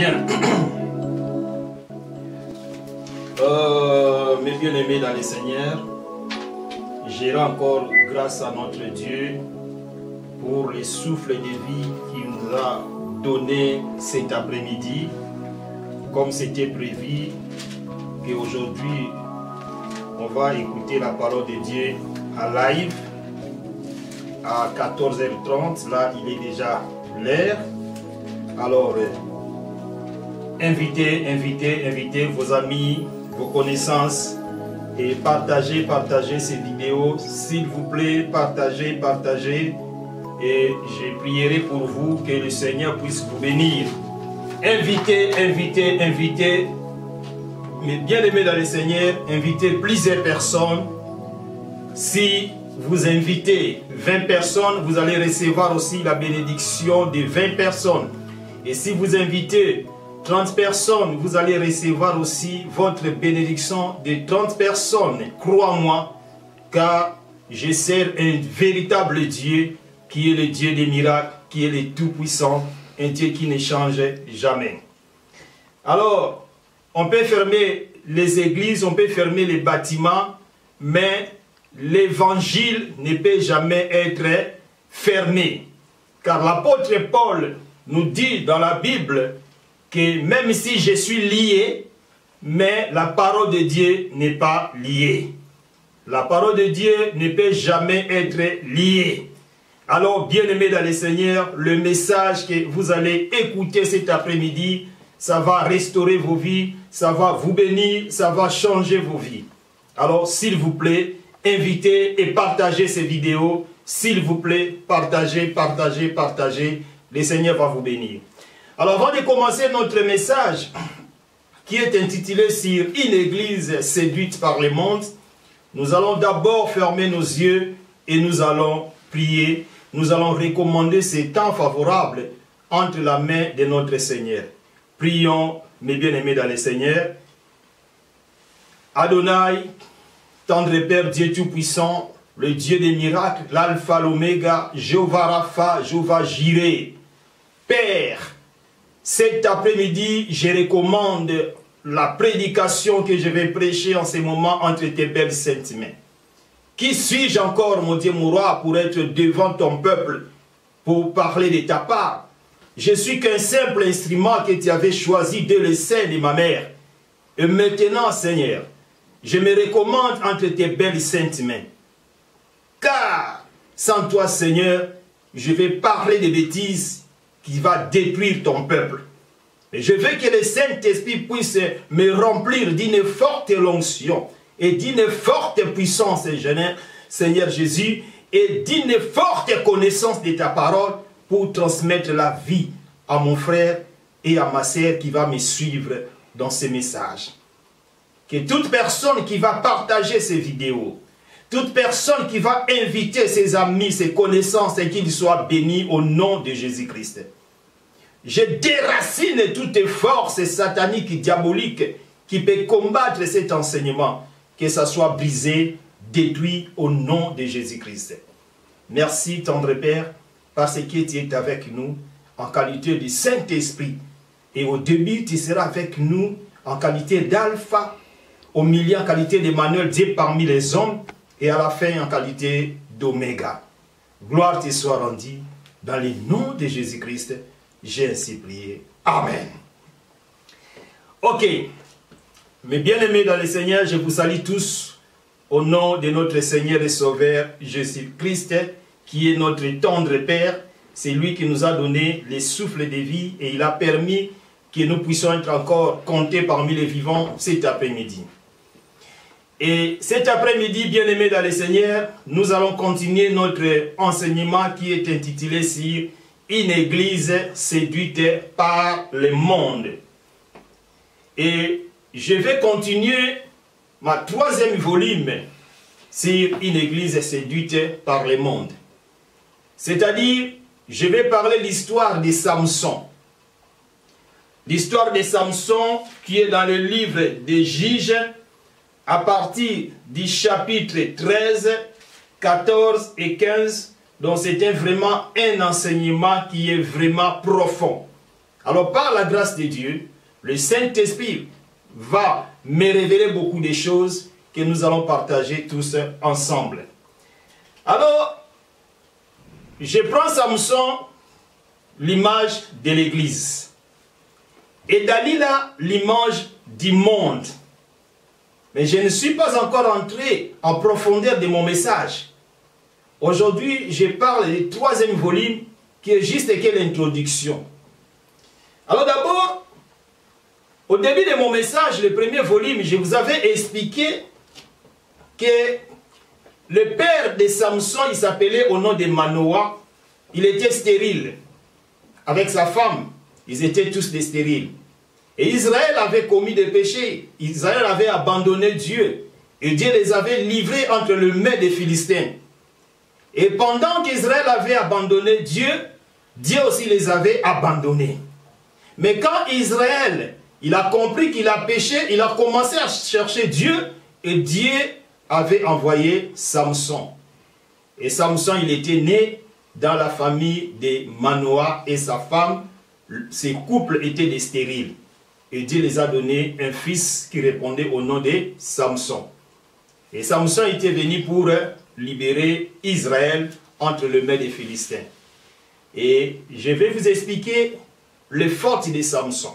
Bien. Mes bien-aimés dans les Seigneurs, j'ai encore grâce à notre Dieu pour les souffles de vie qu'il nous a donné cet après-midi, comme c'était prévu, qu'aujourd'hui on va écouter la parole de Dieu à live à 14h30. Là, il est déjà l'heure. Alors, invitez vos amis, vos connaissances et partagez ces vidéos. S'il vous plaît, partagez. Et je prierai pour vous que le Seigneur puisse vous bénir. Invitez. Mais bien aimés dans le Seigneur, invitez plusieurs personnes. Si vous invitez 20 personnes, vous allez recevoir aussi la bénédiction de 20 personnes. Et si vous invitez 30 personnes, vous allez recevoir aussi votre bénédiction de 30 personnes. Crois-moi, car je sers un véritable Dieu qui est le Dieu des miracles, qui est le Tout-Puissant, un Dieu qui ne change jamais. Alors, on peut fermer les églises, on peut fermer les bâtiments, mais l'évangile ne peut jamais être fermé. Car l'apôtre Paul nous dit dans la Bible que même si je suis lié, mais la parole de Dieu n'est pas liée. La parole de Dieu ne peut jamais être liée. Alors, bien-aimés dans le Seigneur, le message que vous allez écouter cet après-midi, ça va restaurer vos vies, ça va vous bénir, ça va changer vos vies. Alors, s'il vous plaît, invitez et partagez ces vidéos. S'il vous plaît, partagez. Le Seigneur va vous bénir. Alors, avant de commencer notre message, qui est intitulé sur une église séduite par le monde, nous allons d'abord fermer nos yeux et nous allons prier. Nous allons recommander ces temps favorables entre la main de notre Seigneur. Prions, mes bien-aimés dans le Seigneur. Adonai, tendre Père, Dieu Tout-Puissant, le Dieu des miracles, l'Alpha, l'Oméga, Jéhovah Rapha, Jéhovah Jireh. Père, cet après-midi, je recommande la prédication que je vais prêcher en ce moment entre tes belles saintes mains. Qui suis-je encore, mon Dieu, mon roi, pour être devant ton peuple, pour parler de ta part? Je suis qu'un simple instrument que tu avais choisi dès le sein de ma mère. Et maintenant, Seigneur, je me recommande entre tes belles saintes mains. Car, sans toi, Seigneur, je vais parler de bêtises qui vont détruire ton peuple. Et je veux que le Saint-Esprit puisse me remplir d'une forte onction et d'une forte puissance, Seigneur Jésus, et d'une forte connaissance de ta parole pour transmettre la vie à mon frère et à ma sœur qui va me suivre dans ces messages. Que toute personne qui va partager ces vidéos, toute personne qui va inviter ses amis, ses connaissances, et qu'ils soient bénis au nom de Jésus-Christ. Je déracine toutes forces sataniques et diaboliques qui peuvent combattre cet enseignement. Que ça soit brisé, détruit au nom de Jésus-Christ. Merci, tendre Père, parce que tu es avec nous en qualité de Saint-Esprit. Et au début, tu seras avec nous en qualité d'Alpha, au milieu en qualité d'Emmanuel, Dieu parmi les hommes, et à la fin en qualité d'Oméga. Gloire te soit rendue dans le nom de Jésus-Christ. J'ai ainsi prié. Amen. Ok. Mes bien-aimés dans le Seigneur, je vous salue tous au nom de notre Seigneur et Sauveur Jésus-Christ, qui est notre tendre Père. C'est lui qui nous a donné les souffles de vie et il a permis que nous puissions être encore comptés parmi les vivants cet après-midi. Et cet après-midi, bien-aimés dans le Seigneur, nous allons continuer notre enseignement qui est intitulé sur une église séduite par le monde. Et je vais continuer ma troisième volume sur une église séduite par le monde. C'est-à-dire, je vais parler de l'histoire de Samson. L'histoire de Samson qui est dans le livre des Juges, à partir du chapitre 13, 14 et 15, donc c'était vraiment un enseignement qui est vraiment profond. Alors par la grâce de Dieu, le Saint-Esprit va me révéler beaucoup de choses que nous allons partager tous ensemble. Alors, je prends Samson, l'image de l'Église, et Dalila, l'image du monde. Mais je ne suis pas encore entré en profondeur de mon message. Aujourd'hui, je parle du 3e volume, qui est juste que l'introduction. Alors d'abord, au début de mon message, le 1er volume, je vous avais expliqué que le père de Samson, il s'appelait au nom de Manoah. Il était stérile. Avec sa femme, ils étaient tous des stériles. Et Israël avait commis des péchés. Israël avait abandonné Dieu. Et Dieu les avait livrés entre les mains des Philistins. Et pendant qu'Israël avait abandonné Dieu, Dieu aussi les avait abandonnés. Mais quand Israël, il a compris qu'il a péché, il a commencé à chercher Dieu, et Dieu avait envoyé Samson. Et Samson, il était né dans la famille de Manoah et sa femme. Ces couples étaient des stériles. Et Dieu les a donné un fils qui répondait au nom de Samson. Et Samson était venu pour libérer Israël entre les mains des Philistins. Et je vais vous expliquer les fautes de Samson.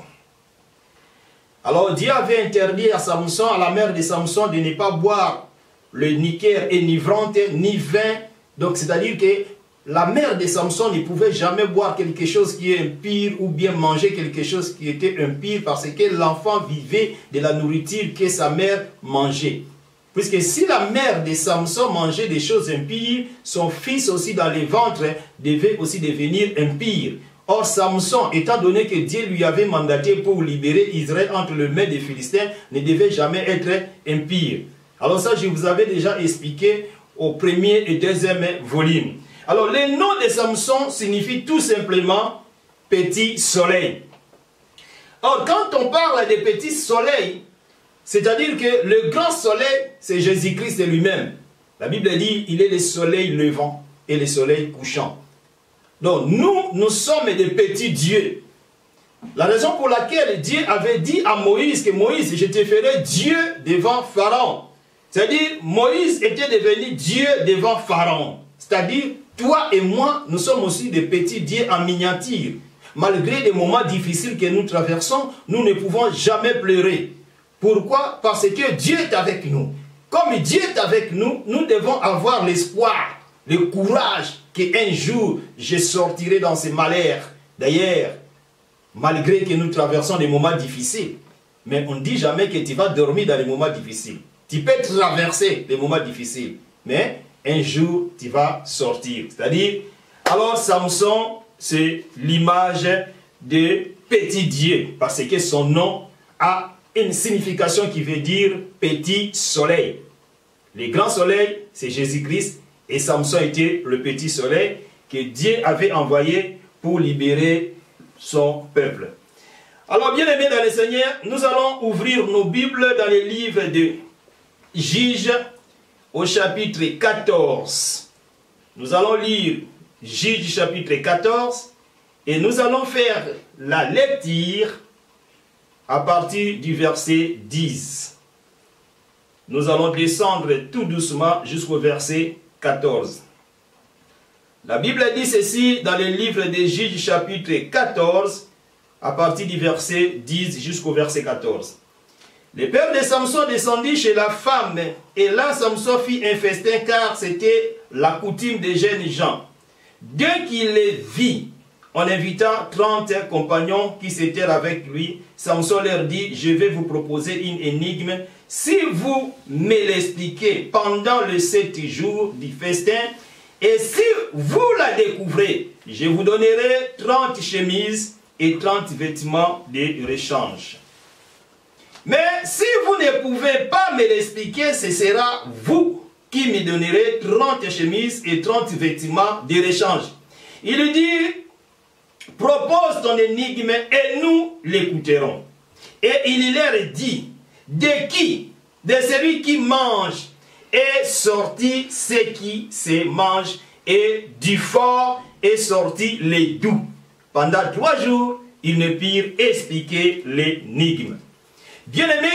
Alors Dieu avait interdit à Samson, à la mère de Samson, de ne pas boire le niquaire enivrante, ni vin. Donc c'est-à-dire que la mère de Samson ne pouvait jamais boire quelque chose qui est impur ou bien manger quelque chose qui était impur parce que l'enfant vivait de la nourriture que sa mère mangeait. Puisque si la mère de Samson mangeait des choses impures, son fils aussi dans les ventres devait aussi devenir impur. Or Samson, étant donné que Dieu lui avait mandaté pour libérer Israël entre les mains des Philistins, ne devait jamais être impur. Alors ça, je vous avais déjà expliqué au 1er et 2e volume. Alors le nom de Samson signifie tout simplement petit soleil. Or quand on parle de petit soleil, c'est-à-dire que le grand soleil, c'est Jésus-Christ lui-même. La Bible dit, il est le soleil levant et le soleil couchant. Donc nous sommes des petits dieux. La raison pour laquelle Dieu avait dit à Moïse que Moïse, je te ferai Dieu devant Pharaon. C'est-à-dire, Moïse était devenu Dieu devant Pharaon. C'est-à-dire, toi et moi, nous sommes aussi des petits dieux en miniature. Malgré les moments difficiles que nous traversons, nous ne pouvons jamais pleurer. Pourquoi? Parce que Dieu est avec nous. Comme Dieu est avec nous, nous devons avoir l'espoir, le courage qu'un jour, je sortirai dans ces malheurs. D'ailleurs, malgré que nous traversons des moments difficiles, mais on ne dit jamais que tu vas dormir dans les moments difficiles. Tu peux traverser des moments difficiles, mais un jour, tu vas sortir. C'est-à-dire, alors Samson, c'est l'image de petit Dieu, parce que son nom a une signification qui veut dire petit soleil. Le grand soleil, c'est Jésus-Christ, et Samson était le petit soleil que Dieu avait envoyé pour libérer son peuple. Alors, bien aimés dans le Seigneur, nous allons ouvrir nos Bibles dans les livres de Juges au chapitre 14. Nous allons lire Juges chapitre 14 et nous allons faire la lecture à partir du verset 10. Nous allons descendre tout doucement jusqu'au verset 14. La Bible dit ceci dans le livre de Juges chapitre 14 à partir du verset 10 jusqu'au verset 14. Le père de Samson descendit chez la femme et là Samson fit un festin car c'était la coutume des jeunes gens. Dès qu'il les vit, en invitant 30 compagnons qui s'étaient avec lui, Samson leur dit, je vais vous proposer une énigme. Si vous me l'expliquez pendant les 7 jours du festin, et si vous la découvrez, je vous donnerai 30 chemises et 30 vêtements de rechange. Mais si vous ne pouvez pas me l'expliquer, ce sera vous qui me donnerez 30 chemises et 30 vêtements de rechange. Il lui dit, propose ton énigme et nous l'écouterons. Et il leur dit, de qui? De celui qui mange est sorti ce qui se mange, et du fort est sorti les doux. Pendant 3 jours, ils ne purent expliquer l'énigme. Bien-aimé,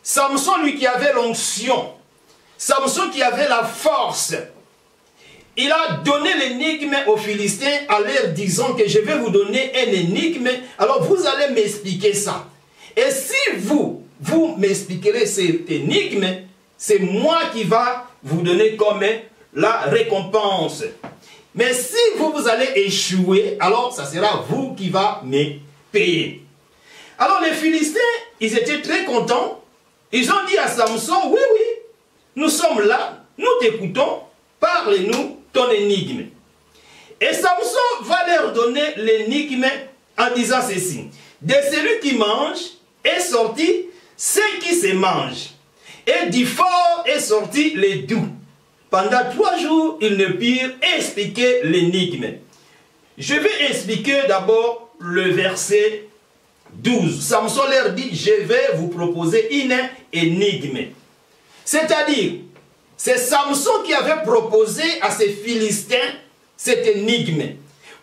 Samson, lui qui avait l'onction, Samson qui avait la force, il a donné l'énigme aux Philistins en leur disant que je vais vous donner une énigme, alors vous allez m'expliquer ça. Et si vous m'expliquerez cette énigme, c'est moi qui va vous donner comme la récompense. Mais si vous allez échouer, alors ça sera vous qui va me payer. Alors les Philistins, ils étaient très contents. Ils ont dit à Samson, oui, nous sommes là, nous t'écoutons, parle-nous ton énigme. Et Samson va leur donner l'énigme en disant ceci. De celui qui mange est sorti ce qui se mange. Et du fort est sorti le doux. Pendant 3 jours, ils ne purent expliquer l'énigme. Je vais expliquer d'abord le verset 12. Samson leur dit, je vais vous proposer une énigme. C'est-à-dire, c'est Samson qui avait proposé à ces Philistins cette énigme.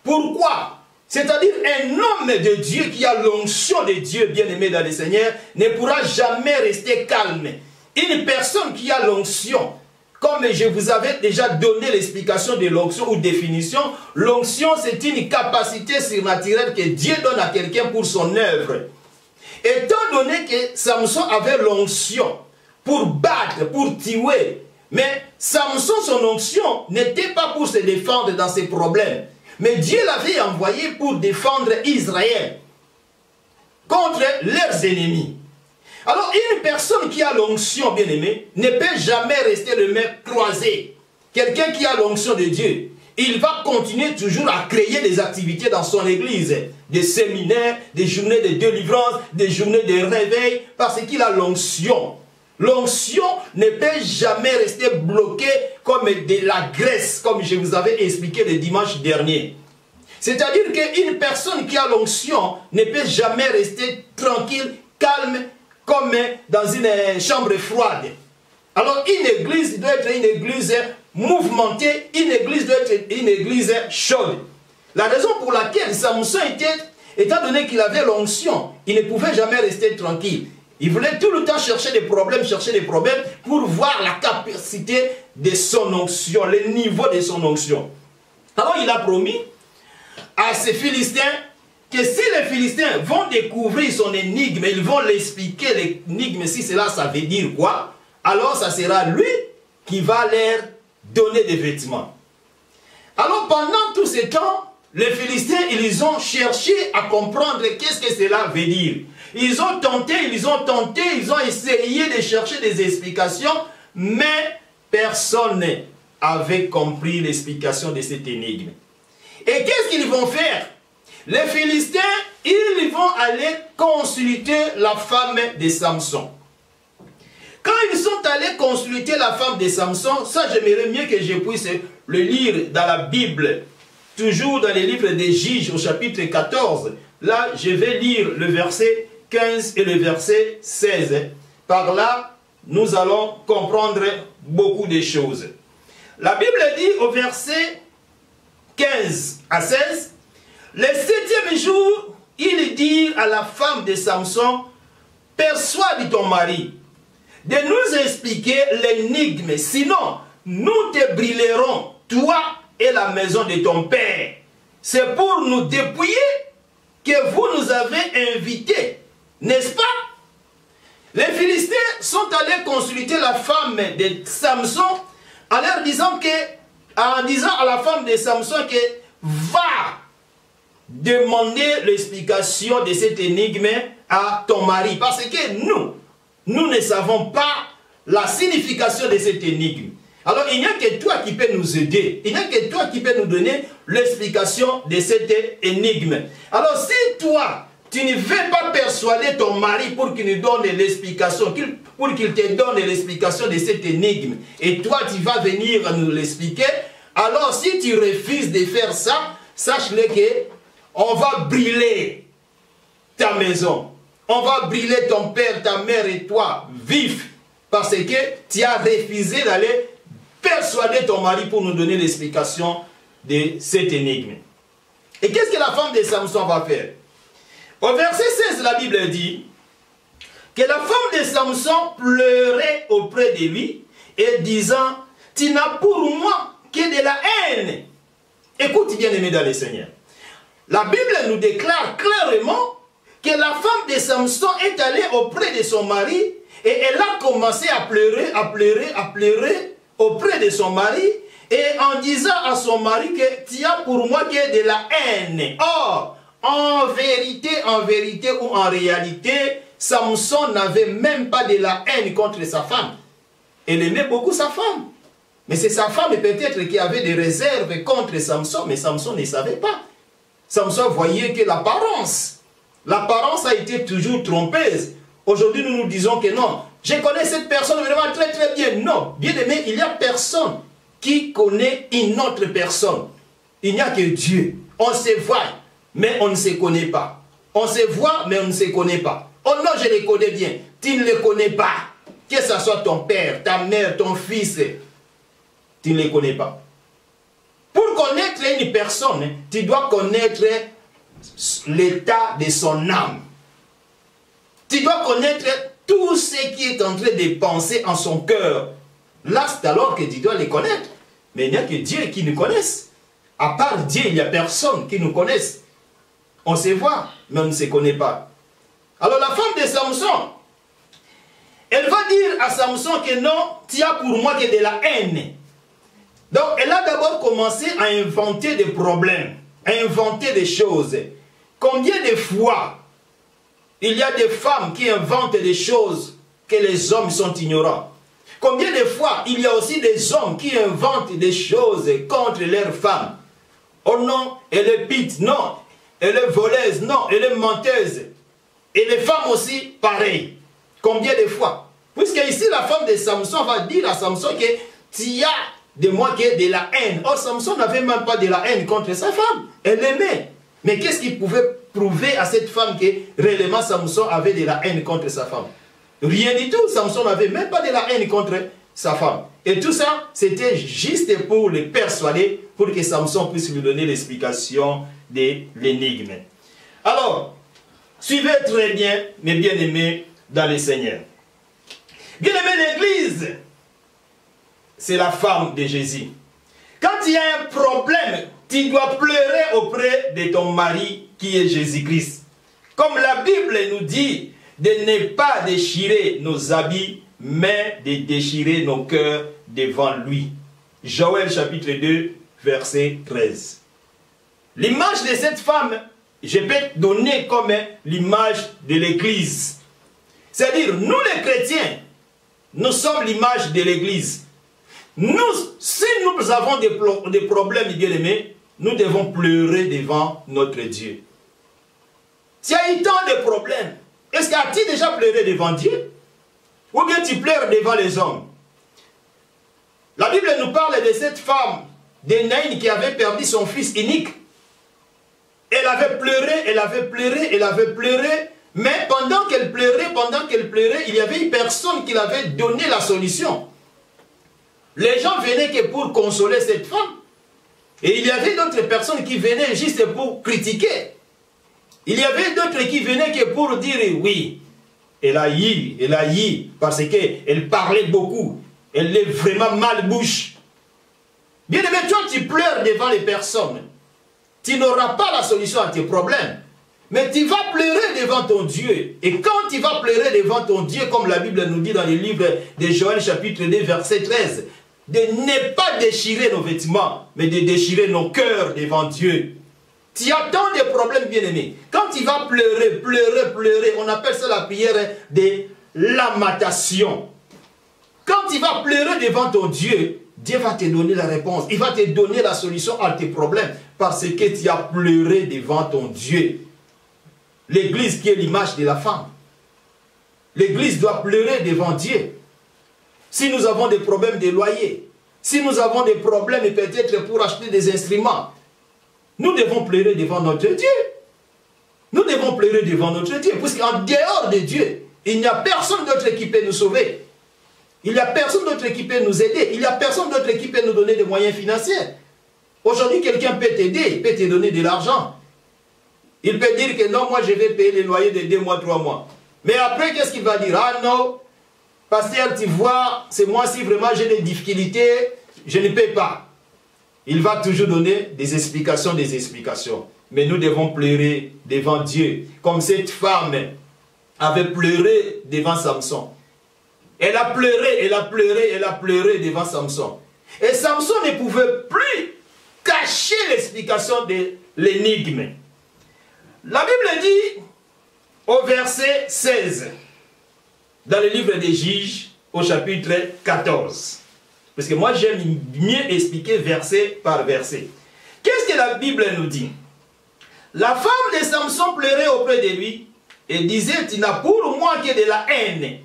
Pourquoi? C'est-à-dire, un homme de Dieu qui a l'onction de Dieu, bien-aimé dans le Seigneur, ne pourra jamais rester calme. Une personne qui a l'onction, comme je vous avais déjà donné l'explication de l'onction ou définition, l'onction c'est une capacité surnaturelle que Dieu donne à quelqu'un pour son œuvre. Étant donné que Samson avait l'onction pour battre, pour tuer, mais Samson, son onction n'était pas pour se défendre dans ses problèmes, mais Dieu l'avait envoyé pour défendre Israël contre leurs ennemis. Alors, une personne qui a l'onction, bien-aimé, ne peut jamais rester les mains croisées. Quelqu'un qui a l'onction de Dieu, il va continuer toujours à créer des activités dans son église. Des séminaires, des journées de délivrance, des journées de réveil, parce qu'il a l'onction. L'onction ne peut jamais rester bloquée comme de la graisse, comme je vous avais expliqué le dimanche dernier. C'est-à-dire qu'une personne qui a l'onction ne peut jamais rester tranquille, calme, comme dans une chambre froide. Alors une église doit être une église mouvementée, une église doit être une église chaude. La raison pour laquelle Samson étant donné qu'il avait l'onction, il ne pouvait jamais rester tranquille. Il voulait tout le temps chercher des problèmes pour voir la capacité de son onction, le niveau de son onction. Alors il a promis à ces Philistins que si les Philistins vont découvrir son énigme, ils vont l'expliquer l'énigme, si cela ça veut dire quoi, alors ça sera lui qui va leur donner des vêtements. Alors pendant tout ce temps, les Philistins, ils ont cherché à comprendre qu'est-ce que cela veut dire. Ils ont tenté, ils ont essayé de chercher des explications, mais personne n'avait compris l'explication de cette énigme. Et qu'est-ce qu'ils vont faire? Les Philistins, ils vont aller consulter la femme de Samson. Quand ils sont allés consulter la femme de Samson, ça j'aimerais mieux que je puisse le lire dans la Bible, toujours dans les livres des Juges au chapitre 14. Là, je vais lire le verset 15 et le verset 16. Par là, nous allons comprendre beaucoup de choses. La Bible dit au verset 15 à 16, le 7e jour, il dit à la femme de Samson, persuade ton mari de nous expliquer l'énigme, sinon nous te brûlerons, toi et la maison de ton père. C'est pour nous dépouiller que vous nous avez invités, n'est-ce pas? Les Philistins sont allés consulter la femme de Samson en leur disant à la femme de Samson que va demander l'explication de cette énigme à ton mari. Parce que nous ne savons pas la signification de cette énigme. Alors il n'y a que toi qui peux nous aider. Il n'y a que toi qui peux nous donner l'explication de cette énigme. Alors si toi, tu ne veux pas persuader ton mari pour qu'il nous donne l'explication, pour qu'il te donne l'explication de cette énigme, et toi tu vas venir nous l'expliquer, alors si tu refuses de faire ça, sache-le que on va brûler ta maison. On va brûler ton père, ta mère et toi, vif. Parce que tu as refusé d'aller persuader ton mari pour nous donner l'explication de cette énigme. Et qu'est-ce que la femme de Samson va faire? Au verset 16, la Bible dit que la femme de Samson pleurait auprès de lui et disant, tu n'as pour moi que de la haine. Écoute bien aimé dans le Seigneur. La Bible nous déclare clairement que la femme de Samson est allée auprès de son mari et elle a commencé à pleurer, à pleurer, à pleurer auprès de son mari et en disant à son mari que tu as pour moi que de la haine. Or, en vérité ou en réalité, Samson n'avait même pas de la haine contre sa femme. Elle aimait beaucoup sa femme. Mais c'est sa femme peut-être qui avait des réserves contre Samson, mais Samson ne savait pas. Samson voyait que l'apparence a été toujours trompeuse. Aujourd'hui, nous nous disons que non, je connais cette personne vraiment très très bien. Non, bien aimé, il n'y a personne qui connaît une autre personne. Il n'y a que Dieu. On se voit, mais on ne se connaît pas. On se voit, mais on ne se connaît pas. Oh non, je les connais bien. Tu ne les connais pas. Que ce soit ton père, ta mère, ton fils, tu ne les connais pas. Pour connaître une personne, tu dois connaître l'état de son âme. Tu dois connaître tout ce qui est en train de penser en son cœur. Là, c'est alors que tu dois les connaître. Mais il n'y a que Dieu qui nous connaisse. À part Dieu, il n'y a personne qui nous connaisse. On se voit, mais on ne se connaît pas. Alors la femme de Samson, elle va dire à Samson que non, tu as pour moi que de la haine. Donc elle a d'abord commencé à inventer des problèmes, à inventer des choses. Combien de fois il y a des femmes qui inventent des choses que les hommes sont ignorants? Combien de fois il y a aussi des hommes qui inventent des choses contre leurs femmes? Oh non, elle est pite, non, elle est voleuse, non, elle est menteuse. Et les femmes aussi, pareil. Combien de fois? Puisque ici la femme de Samson va dire à Samson que tu as de moi qui est de la haine. Or Samson n'avait même pas de la haine contre sa femme. Elle l'aimait. Mais qu'est-ce qui pouvait prouver à cette femme que réellement Samson avait de la haine contre sa femme? Rien du tout. Samson n'avait même pas de la haine contre sa femme. Et tout ça, c'était juste pour le persuader, pour que Samson puisse lui donner l'explication de l'énigme. Alors, suivez très bien, mes bien-aimés dans le Seigneur. Bien-aimés, l'Église, c'est la femme de Jésus. Quand il y a un problème, tu dois pleurer auprès de ton mari qui est Jésus-Christ. Comme la Bible nous dit de ne pas déchirer nos habits, mais de déchirer nos cœurs devant lui. Joël chapitre 2, verset 13. L'image de cette femme, je peux donner comme l'image de l'Église. C'est-à-dire, nous les chrétiens, nous sommes l'image de l'Église. Nous, si nous avons des problèmes, bien-aimés, nous devons pleurer devant notre Dieu. S'il y a eu tant de problèmes, est-ce qu'as-tu déjà pleuré devant Dieu? Ou bien tu pleures devant les hommes? La Bible nous parle de cette femme de Naïn qui avait perdu son fils unique. Elle avait pleuré, elle avait pleuré, elle avait pleuré. Mais pendant qu'elle pleurait, il y avait une personne qui avait donné la solution. Les gens venaient que pour consoler cette femme. Et il y avait d'autres personnes qui venaient juste pour critiquer. Il y avait d'autres qui venaient que pour dire oui, elle a eu, parce qu'elle parlait beaucoup. Elle est vraiment mal bouche. Bien aimé, toi tu pleures devant les personnes. Tu n'auras pas la solution à tes problèmes. Mais tu vas pleurer devant ton Dieu. Et quand tu vas pleurer devant ton Dieu, comme la Bible nous dit dans le livre de Joël chapitre 2 verset 13, de ne pas déchirer nos vêtements, mais de déchirer nos cœurs devant Dieu. Tu as tant de problèmes, bien-aimés. Quand tu vas pleurer, on appelle ça la prière de lamentation. Quand tu vas pleurer devant ton Dieu, Dieu va te donner la réponse. Il va te donner la solution à tes problèmes. Parce que tu as pleuré devant ton Dieu. L'église qui est l'image de la femme. L'église doit pleurer devant Dieu. Si nous avons des problèmes de loyer, si nous avons des problèmes peut-être pour acheter des instruments, nous devons pleurer devant notre Dieu. Nous devons pleurer devant notre Dieu. Puisqu'en dehors de Dieu, il n'y a personne d'autre qui peut nous sauver. Il n'y a personne d'autre qui peut nous aider. Il n'y a personne d'autre qui peut nous donner des moyens financiers. Aujourd'hui, quelqu'un peut t'aider, il peut te donner de l'argent. Il peut dire que non, moi je vais payer les loyers de 2 mois, 3 mois. Mais après, qu'est-ce qu'il va dire? Ah non, pasteur, tu vois, c'est moi si vraiment j'ai des difficultés, je ne paie pas. Il va toujours donner des explications, des explications. Mais nous devons pleurer devant Dieu. Comme cette femme avait pleuré devant Samson. Elle a pleuré, elle a pleuré, elle a pleuré devant Samson. Et Samson ne pouvait plus cacher l'explication de l'énigme. La Bible dit au verset 16, dans le livre des Juges, au chapitre 14. Parce que moi j'aime mieux expliquer verset par verset. Qu'est-ce que la Bible nous dit? La femme de Samson pleurait auprès de lui et disait, tu n'as pour moi que de la haine.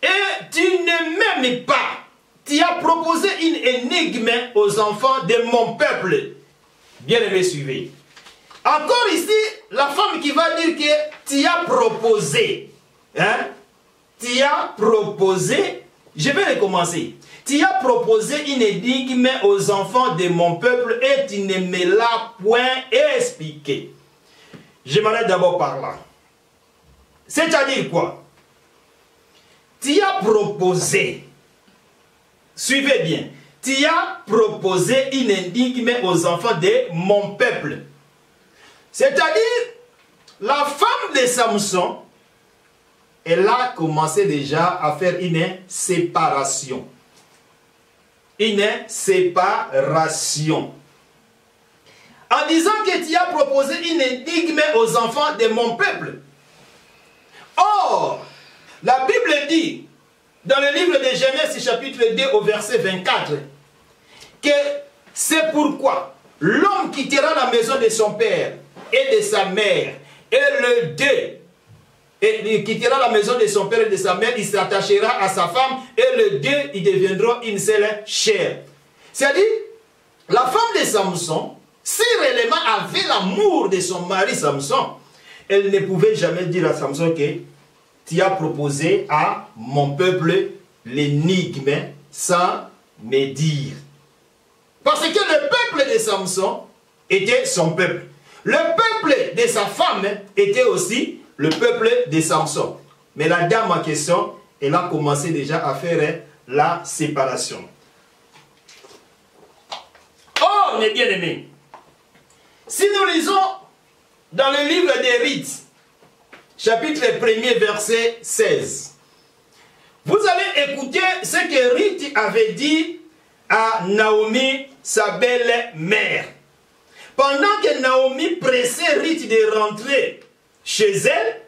Et tu ne m'aimes pas. Tu as proposé une énigme aux enfants de mon peuple. Bien aimé, suivez. Encore ici, la femme qui va dire que tu as proposé. Hein? Tu as proposé. Je vais recommencer. Tu as proposé une énigme aux enfants de mon peuple et tu ne me l'as point expliqué. Je m'arrête d'abord par là. C'est-à-dire quoi? Tu as proposé. Suivez bien. Tu as proposé une énigme aux enfants de mon peuple. C'est-à-dire, la femme de Samson, elle a commencé déjà à faire une séparation. Une séparation. En disant que tu as proposé une énigme aux enfants de mon peuple. Or, la Bible dit, dans le livre de Genèse, chapitre 2, au verset 24, que c'est pourquoi l'homme quittera la maison de son père et de sa mère, et le deux, et il quittera la maison de son père et de sa mère, il s'attachera à sa femme, et le deux, ils deviendront une seule chair. C'est-à-dire, la femme de Samson, si réellement avait l'amour de son mari Samson, elle ne pouvait jamais dire à Samson que tu as proposé à mon peuple l'énigme sans me dire. Parce que le peuple de Samson était son peuple. Le peuple de sa femme était aussi le peuple de Samson. Mais la dame en question, elle a commencé déjà à faire la séparation. Oh, mes bien-aimés, si nous lisons dans le livre des Rites, chapitre 1er, verset 16, vous allez écouter ce que Ruth avait dit à Naomi, sa belle-mère. Pendant que Naomi pressait Ruth de rentrer chez elle,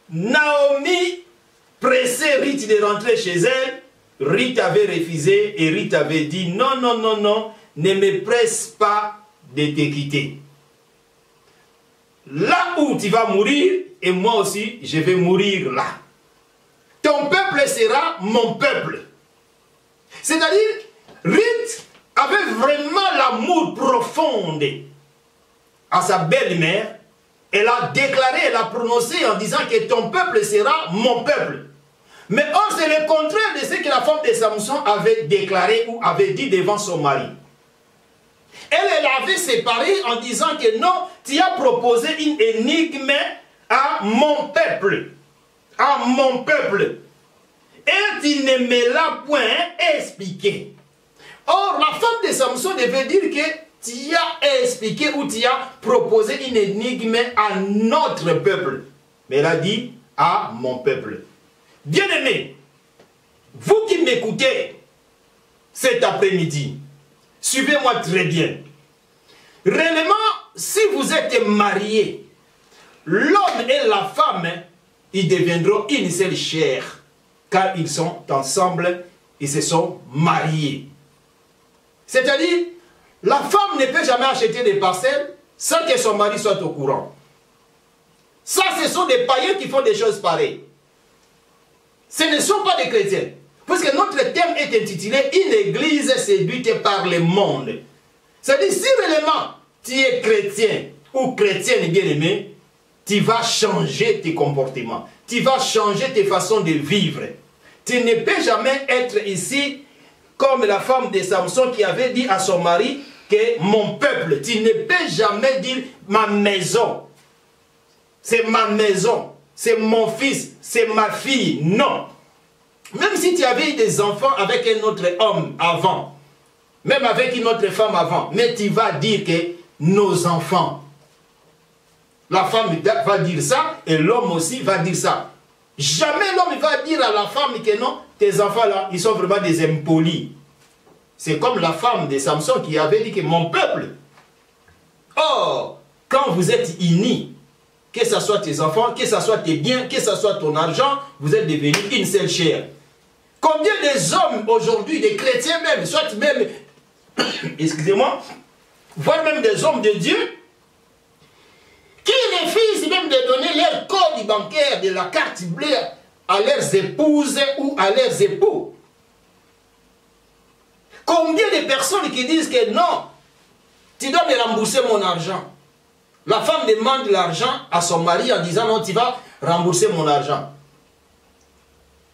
Naomi pressait Ruth de rentrer chez elle, Ruth avait refusé et Ruth avait dit non, non, non, non, ne me presse pas de te quitter. Là où tu vas mourir, et moi aussi, je vais mourir là. Ton peuple sera mon peuple. C'est-à-dire, Ruth avait vraiment l'amour profond à sa belle-mère. Elle a déclaré, elle a prononcé en disant que ton peuple sera mon peuple. Mais or, c'est le contraire de ce que la femme de Samson avait déclaré ou avait dit devant son mari. Elle avait séparé en disant que non, tu as proposé une énigme à mon peuple. À mon peuple. Et tu ne me l'as point expliqué. Or, la femme de Samson devait dire que tu as expliqué ou tu as proposé une énigme à notre peuple. Mais elle a dit à mon peuple. Bien-aimés, vous qui m'écoutez cet après-midi, suivez-moi très bien. Réellement, si vous êtes mariés, l'homme et la femme, ils deviendront une seule chair, car ils sont ensemble, ils se sont mariés. C'est-à-dire, la femme ne peut jamais acheter des parcelles sans que son mari soit au courant. Ça, ce sont des païens qui font des choses pareilles. Ce ne sont pas des chrétiens. Puisque notre thème est intitulé « Une église séduite par le monde ». C'est-à-dire, si réellement tu es chrétien ou chrétienne bien-aimée, tu vas changer tes comportements. Tu vas changer tes façons de vivre. Tu ne peux jamais être ici comme la femme de Samson qui avait dit à son mari, que mon peuple. Tu ne peux jamais dire ma maison. C'est ma maison. C'est mon fils. C'est ma fille. Non. Même si tu avais eu des enfants avec un autre homme avant, même avec une autre femme avant, mais tu vas dire que nos enfants. La femme va dire ça et l'homme aussi va dire ça. Jamais l'homme va dire à la femme que non, tes enfants là, ils sont vraiment des impolis. C'est comme la femme de Samson qui avait dit que mon peuple. Or, quand vous êtes unis, que ce soit tes enfants, que ce soit tes biens, que ce soit ton argent, vous êtes devenus une seule chair. Combien des hommes aujourd'hui, des chrétiens même, soit même, excusez-moi, voire même des hommes de Dieu, qui refusent même de donner leur code bancaire de la carte bleue à leurs épouses ou à leurs époux. Combien de personnes qui disent que non, tu dois me rembourser mon argent. La femme demande l'argent à son mari en disant non, tu vas rembourser mon argent.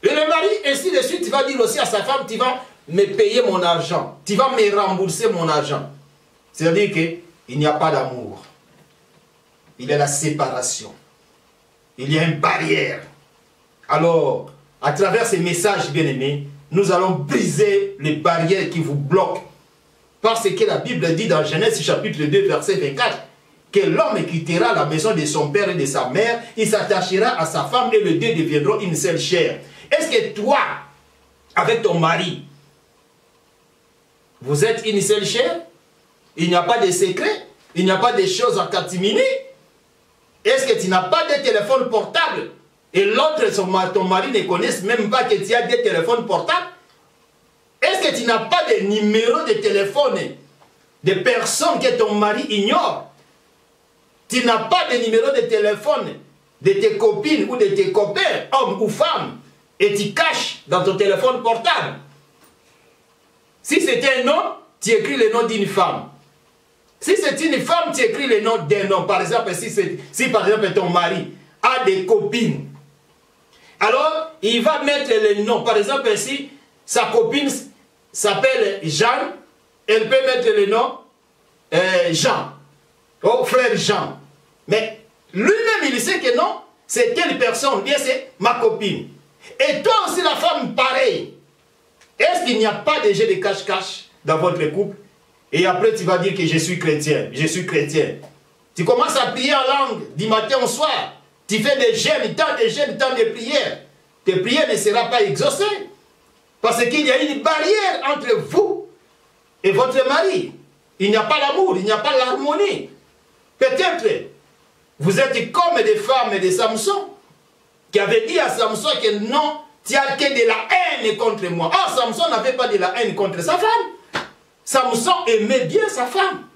Et le mari, ainsi de suite, tu vas dire aussi à sa femme, tu vas me payer mon argent. Tu vas me rembourser mon argent. C'est-à-dire qu'il n'y a pas d'amour. Il y a la séparation. Il y a une barrière. Alors, à travers ces messages bien-aimés, nous allons briser les barrières qui vous bloquent. Parce que la Bible dit dans Genèse chapitre 2, verset 24, que l'homme quittera la maison de son père et de sa mère, il s'attachera à sa femme et les deux deviendront une seule chair. Est-ce que toi, avec ton mari, vous êtes une seule chair? Il n'y a pas de secret? Il n'y a pas de choses en catimini? Est-ce que tu n'as pas de téléphone portable? Et l'autre, ton mari ne connaisse même pas que tu as des téléphones portables? Est-ce que tu n'as pas de numéro de téléphone de personnes que ton mari ignore? Tu n'as pas de numéro de téléphone de tes copines ou de tes copains, hommes ou femmes, et tu caches dans ton téléphone portable. Si c'était un homme, tu écris le nom d'une femme. Si c'est une femme, tu écris le nom d'un homme. Par exemple, si par exemple ton mari a des copines, alors il va mettre le nom. Par exemple, si sa copine s'appelle Jeanne, elle peut mettre le nom Jean. Oh, frère Jean. Mais lui-même, il sait que non, c'est telle personne, bien c'est ma copine. Et toi aussi, la femme, pareil. Est-ce qu'il n'y a pas de jeu de cache-cache dans votre couple? Et après, tu vas dire que je suis chrétien, je suis chrétien. Tu commences à prier en langue du matin au soir. Tu fais des jeûnes, tant de prières. Tes prières ne seront pas exaucées. Parce qu'il y a une barrière entre vous et votre mari. Il n'y a pas l'amour, il n'y a pas l'harmonie. Peut-être, vous êtes comme des femmes de Samson, qui avaient dit à Samson que non, tu as que de la haine contre moi. Or, Samson n'avait pas de la haine contre sa femme. Samson aimait bien sa femme.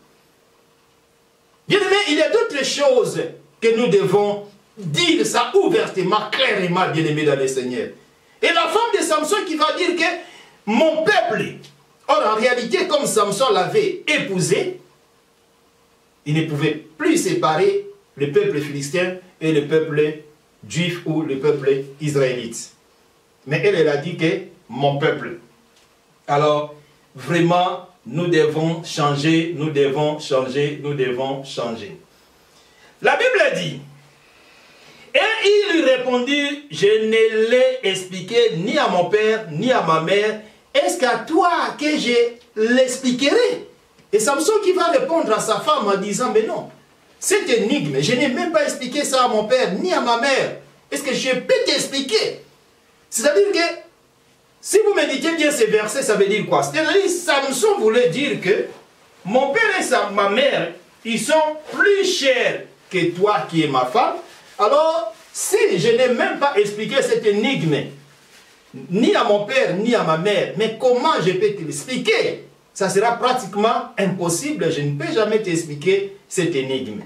Bien aimé, il y a d'autres choses que nous devons dire ça ouvertement, clairement, bien aimé dans le Seigneur. Et la femme de Samson qui va dire que mon peuple, or en réalité, comme Samson l'avait épousé, il ne pouvait plus séparer le peuple philistin et le peuple juif ou le peuple israélite. Mais elle a dit que mon peuple. Alors, vraiment, nous devons changer, nous devons changer, nous devons changer. La Bible dit, et il lui répondit, je ne l'ai expliqué ni à mon père, ni à ma mère, est-ce qu'à toi que je l'expliquerai? Et Samson qui va répondre à sa femme en disant, mais non, cette énigme, je n'ai même pas expliqué ça à mon père, ni à ma mère. Est-ce que je peux t'expliquer? C'est-à-dire que, si vous méditez bien ces versets, ça veut dire quoi? C'est-à-dire que Samson voulait dire que mon père et ma mère, ils sont plus chers que toi qui es ma femme. Alors, si je n'ai même pas expliqué cette énigme, ni à mon père, ni à ma mère, mais comment je peux te l'expliquer? Ça sera pratiquement impossible, je ne peux jamais t'expliquer cette énigme.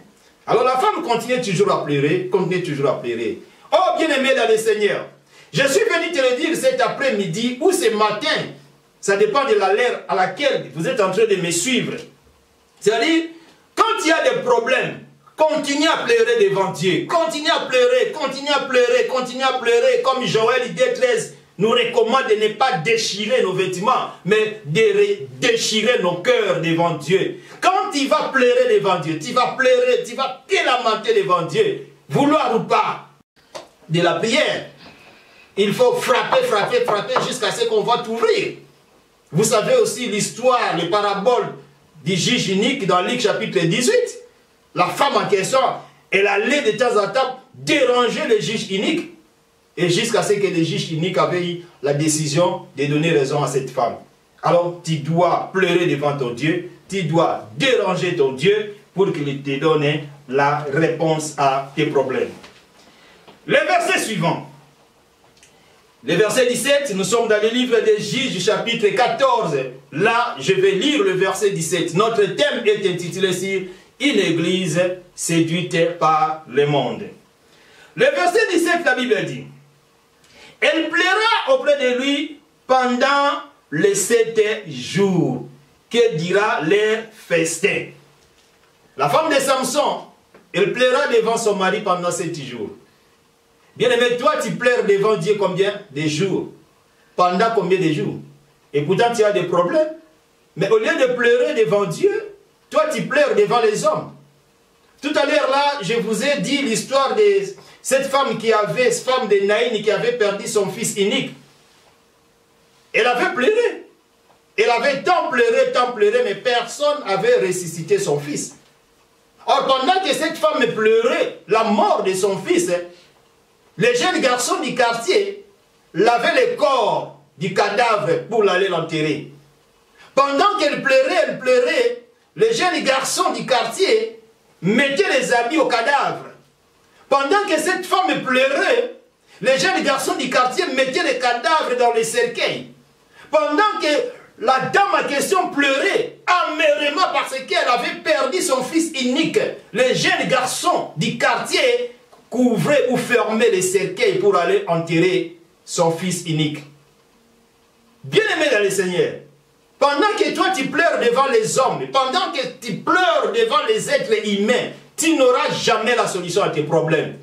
Alors la femme continue toujours à pleurer, continue toujours à pleurer. Oh bien-aimé dans le Seigneur, je suis venu te le dire cet après-midi ou ce matin, ça dépend de l'heure à laquelle vous êtes en train de me suivre. C'est-à-dire, quand il y a des problèmes, continue à pleurer devant Dieu. Continue à pleurer, continue à pleurer, continue à pleurer, comme Joël 2, 13 nous recommande de ne pas déchirer nos vêtements, mais de déchirer nos cœurs devant Dieu. Quand tu vas pleurer devant Dieu, tu vas pleurer, tu vas te lamenter devant Dieu, vouloir ou pas, de la prière. Il faut frapper, frapper, frapper jusqu'à ce qu'on va t'ouvrir. Vous savez aussi l'histoire, les paraboles du juge unique dans Luc chapitre 18. La femme en question, elle allait de temps en temps déranger le juge unique. Et jusqu'à ce que le juge unique avait eu la décision de donner raison à cette femme. Alors tu dois pleurer devant ton Dieu, tu dois déranger ton Dieu pour qu'il te donne la réponse à tes problèmes. Le verset suivant. Le verset 17, nous sommes dans le livre des Juges, chapitre 14. Là, je vais lire le verset 17. Notre thème est intitulé sur une église séduite par le monde. Le verset 17, la Bible dit: elle plaira auprès de lui pendant les 7 jours, que dira leur festin. La femme de Samson, elle plaira devant son mari pendant 7 jours. Bien-aimé, toi, tu pleures devant Dieu combien de jours? Pendant combien de jours? Et pourtant, tu as des problèmes. Mais au lieu de pleurer devant Dieu, toi, tu pleures devant les hommes. Tout à l'heure, là, je vous ai dit l'histoire de cette femme femme de Naïn, qui avait perdu son fils unique. Elle avait pleuré. Elle avait tant pleuré, mais personne n'avait ressuscité son fils. Or, pendant que cette femme pleurait la mort de son fils, les jeunes garçons du quartier lavaient le corps du cadavre pour aller l'enterrer. Pendant qu'elle pleurait, les jeunes garçons du quartier mettaient les habits au cadavre. Pendant que cette femme pleurait, les jeunes garçons du quartier mettaient les cadavres dans les cercueils. Pendant que la dame en question pleurait amèrement parce qu'elle avait perdu son fils unique, les jeunes garçons du quartier couvrait ou fermait les cercueils pour aller enterrer son fils unique. Bien-aimé dans le Seigneur, pendant que toi tu pleures devant les hommes, pendant que tu pleures devant les êtres humains, tu n'auras jamais la solution à tes problèmes.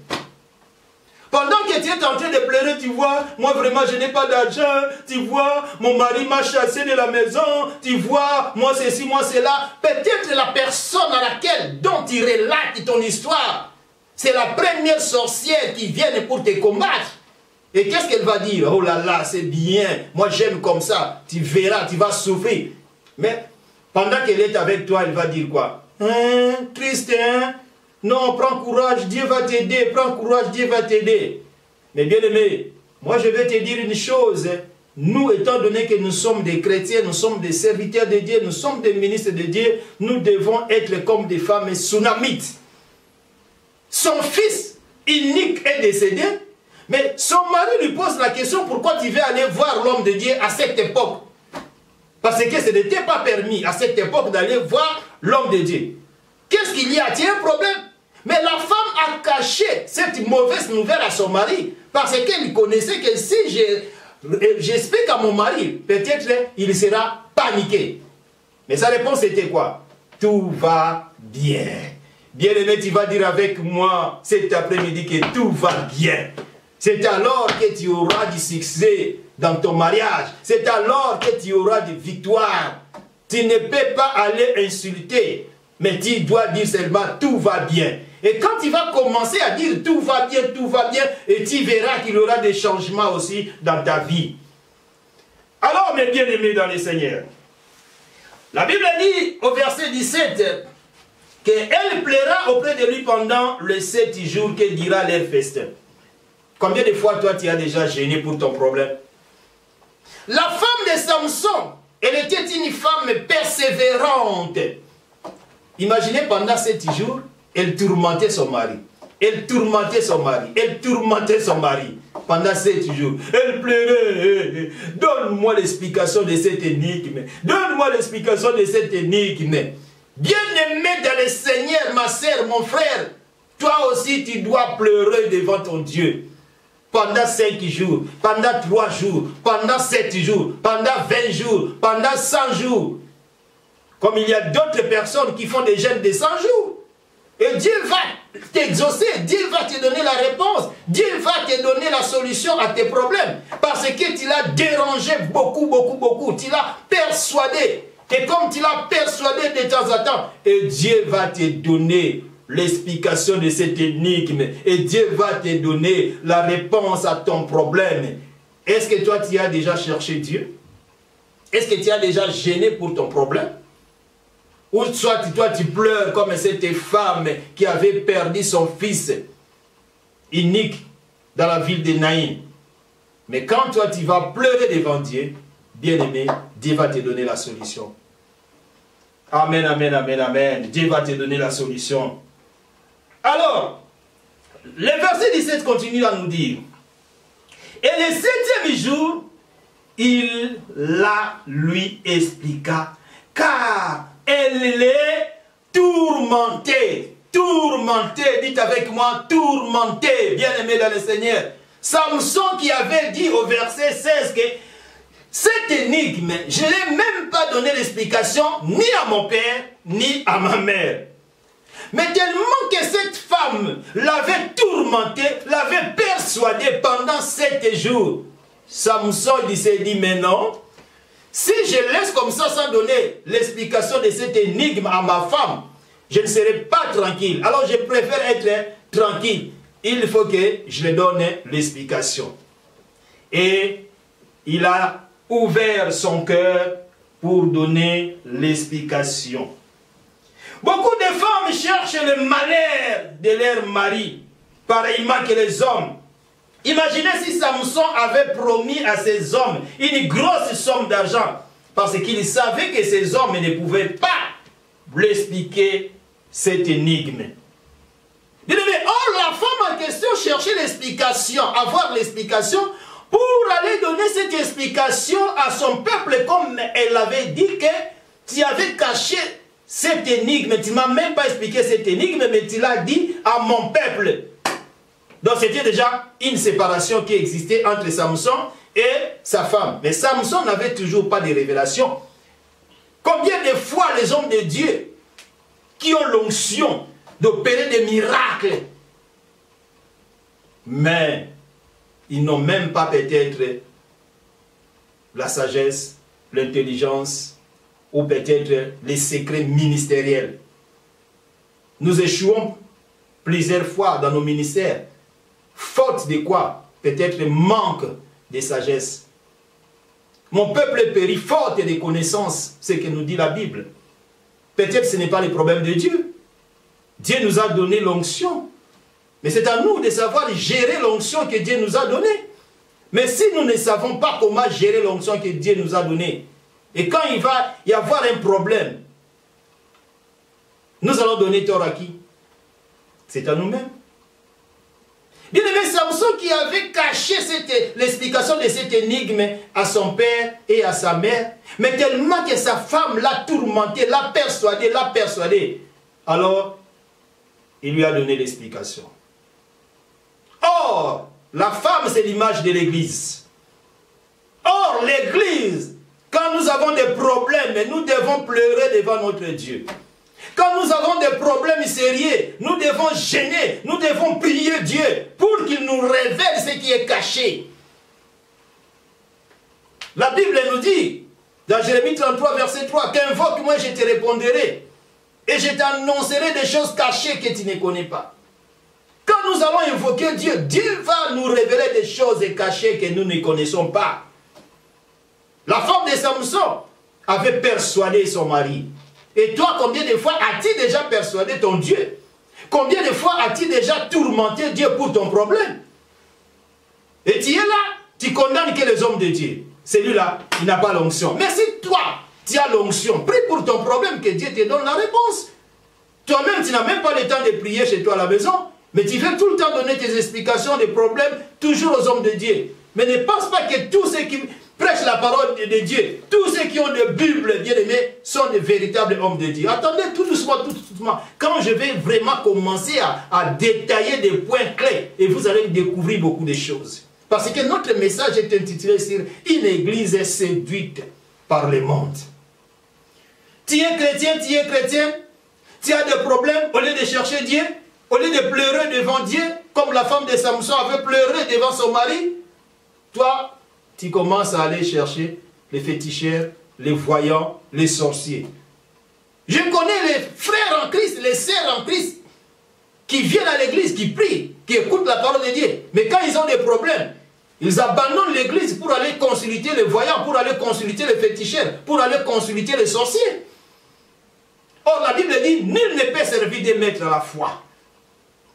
Pendant que tu es en train de pleurer, tu vois, moi vraiment je n'ai pas d'argent, tu vois, mon mari m'a chassé de la maison, tu vois, moi ceci, moi cela. Peut-être la personne à laquelle dont tu relates ton histoire, c'est la première sorcière qui vient pour te combattre. Et qu'est-ce qu'elle va dire? Oh là là, c'est bien, moi j'aime comme ça, tu verras, tu vas souffrir. Mais pendant qu'elle est avec toi, elle va dire quoi? Hein, Christian? Non, prends courage, Dieu va t'aider, prends courage, Dieu va t'aider. Mais bien aimé, moi je vais te dire une chose. Nous, étant donné que nous sommes des chrétiens, nous sommes des serviteurs de Dieu, nous sommes des ministres de Dieu, nous devons être comme des femmes sunamites. Son fils unique est décédé, mais son mari lui pose la question: pourquoi tu veux aller voir l'homme de Dieu à cette époque? Parce que ce n'était pas permis à cette époque d'aller voir l'homme de Dieu. Qu'est-ce qu'il y a? Tu as un problème? Mais la femme a caché cette mauvaise nouvelle à son mari parce qu'elle connaissait que si j'explique à mon mari, peut-être il sera paniqué. Mais sa réponse était quoi? Tout va bien. Bien-aimé, tu vas dire avec moi cet après-midi que tout va bien. C'est alors que tu auras du succès dans ton mariage. C'est alors que tu auras des victoires. Tu ne peux pas aller insulter, mais tu dois dire seulement tout va bien. Et quand tu vas commencer à dire tout va bien, et tu verras qu'il y aura des changements aussi dans ta vie. Alors, mes bien-aimés dans le Seigneur, la Bible dit au verset 17 qu'elle plaira auprès de lui pendant les 7 jours que dira leur festin. Combien de fois toi tu as déjà gêné pour ton problème? La femme de Samson, elle était une femme persévérante. Imaginez, pendant 7 jours, elle tourmentait son mari. Elle tourmentait son mari. Elle tourmentait son mari. Pendant 7 jours. Elle pleurait. Donne-moi l'explication de cette énigme. Donne-moi l'explication de cette énigme. Bien-aimé dans le Seigneur, ma sœur, mon frère, toi aussi tu dois pleurer devant ton Dieu. Pendant 5 jours, pendant 3 jours, pendant 7 jours, pendant 20 jours, pendant 100 jours. Comme il y a d'autres personnes qui font des jeûnes de 100 jours. Et Dieu va t'exaucer, Dieu va te donner la réponse, Dieu va te donner la solution à tes problèmes. Parce que tu l'as dérangé beaucoup, tu l'as persuadé. Et comme tu l'as persuadé de temps en temps, et Dieu va te donner l'explication de cette énigme. Et Dieu va te donner la réponse à ton problème. Est-ce que toi, tu as déjà cherché Dieu? Est-ce que tu as déjà gêné pour ton problème? Ou soit toi, tu pleures comme cette femme qui avait perdu son fils unique dans la ville de Naïm. Mais quand toi, tu vas pleurer devant Dieu, bien-aimé, Dieu va te donner la solution. Amen, amen, amen, amen. Dieu va te donner la solution. Alors, le verset 17 continue à nous dire, et le 7e jour, il la lui expliqua, car elle est tourmentée. Tourmentée, dites avec moi, tourmentée, bien-aimé dans le Seigneur. Samson qui avait dit au verset 16 que cette énigme, je n'ai même pas donné l'explication ni à mon père, ni à ma mère. Mais tellement que cette femme l'avait tourmenté, l'avait persuadé pendant 7 jours. Samson il s'est dit, mais non, si je laisse comme ça sans donner l'explication de cette énigme à ma femme, je ne serai pas tranquille. Alors je préfère être tranquille. Il faut que je lui donne l'explication. Et il a ouvert son cœur pour donner l'explication. Beaucoup de femmes cherchent le malheur de leur mari, pareillement que les hommes. Imaginez si Samson avait promis à ces hommes une grosse somme d'argent, parce qu'il savait que ces hommes ne pouvaient pas l'expliquer cette énigme. Or, la femme en question cherchait l'explication, avoir l'explication, pour aller donner cette explication à son peuple, comme elle avait dit que tu avais caché cette énigme, tu ne m'as même pas expliqué cette énigme, mais tu l'as dit à mon peuple. Donc c'était déjà une séparation qui existait entre Samson et sa femme. Mais Samson n'avait toujours pas de révélation. Combien de fois les hommes de Dieu qui ont l'onction d'opérer des miracles, mais ils n'ont même pas peut-être la sagesse, l'intelligence ou peut-être les secrets ministériels. Nous échouons plusieurs fois dans nos ministères. Faute de quoi? Peut-être manque de sagesse. Mon peuple périt faute de connaissances, ce que nous dit la Bible. Peut-être ce n'est pas le problème de Dieu. Dieu nous a donné l'onction. Mais c'est à nous de savoir gérer l'onction que Dieu nous a donnée. Mais si nous ne savons pas comment gérer l'onction que Dieu nous a donnée, et quand il va y avoir un problème, nous allons donner tort à qui? C'est à nous-mêmes. Bien aimé, Samson qui avait caché l'explication de cette énigme à son père et à sa mère, mais tellement que sa femme l'a tourmenté, l'a persuadé, alors il lui a donné l'explication. Or, la femme c'est l'image de l'église. Or, l'église, quand nous avons des problèmes, nous devons pleurer devant notre Dieu. Quand nous avons des problèmes sérieux, nous devons gêner, nous devons prier Dieu pour qu'il nous révèle ce qui est caché. La Bible nous dit, dans Jérémie 33, verset 3, qu'invoque-moi, je te répondrai, et je t'annoncerai des choses cachées que tu ne connais pas. Quand nous allons invoquer Dieu, Dieu va nous révéler des choses cachées que nous ne connaissons pas. La femme de Samson avait persuadé son mari. Et toi, combien de fois as-tu déjà persuadé ton Dieu? Combien de fois as-tu déjà tourmenté Dieu pour ton problème? Et tu es là, tu condamnes que les hommes de Dieu. Celui-là, il n'a pas l'onction. Mais si toi, tu as l'onction, prie pour ton problème, que Dieu te donne la réponse. Toi-même, tu n'as même pas le temps de prier chez toi à la maison, mais tu veux tout le temps donner tes explications des problèmes, toujours aux hommes de Dieu. Mais ne pense pas que tous ceux qui prêchent la parole de Dieu, tous ceux qui ont de Bible, bien aimés, sont de véritables hommes de Dieu. Attendez tout doucement, tout doucement. Quand je vais vraiment commencer à détailler des points clés, et vous allez découvrir beaucoup de choses. Parce que notre message est intitulé sur une église séduite par le monde. Tu es chrétien, tu as des problèmes, au lieu de chercher Dieu, au lieu de pleurer devant Dieu, comme la femme de Samson avait pleuré devant son mari, toi, tu commences à aller chercher les féticheurs, les voyants, les sorciers. Je connais les frères en Christ, les sœurs en Christ, qui viennent à l'église, qui prient, qui écoutent la parole de Dieu. Mais quand ils ont des problèmes, ils abandonnent l'église pour aller consulter les voyants, pour aller consulter les féticheurs, pour aller consulter les sorciers. Or, la Bible dit, nul ne peut servir des maîtres à la fois.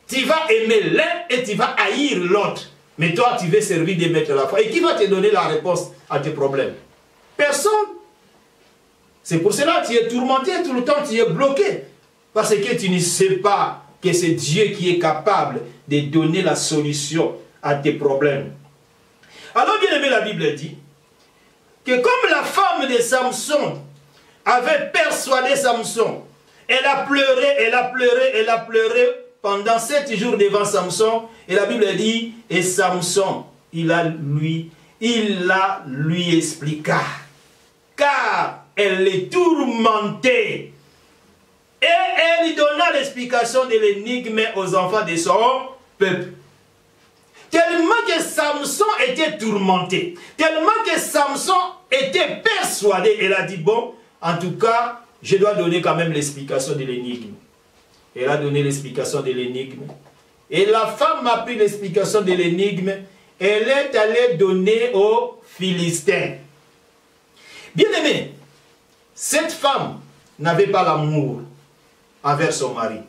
Tu vas aimer l'un et tu vas haïr l'autre. Mais toi, tu veux servir des maîtres à la fois. Et qui va te donner la réponse à tes problèmes? Personne. C'est pour cela que tu es tourmenté tout le temps, tu es bloqué. Parce que tu ne sais pas que c'est Dieu qui est capable de donner la solution à tes problèmes. Alors, bien aimé, la Bible dit que comme la femme de Samson avait persuadé Samson, elle a pleuré, elle a pleuré, elle a pleuré pendant 7 jours devant Samson. Et la Bible dit, et Samson, il la lui expliqua, car elle les tourmentait. Et elle lui donna l'explication de l'énigme aux enfants de son peuple. Tellement que Samson était tourmenté, tellement que Samson était persuadé, elle a dit, bon, en tout cas, je dois donner quand même l'explication de l'énigme. Elle a donné l'explication de l'énigme. Et la femme a pris l'explication de l'énigme. Elle est allée donner aux Philistins. Bien aimé, cette femme n'avait pas l'amour envers son mari.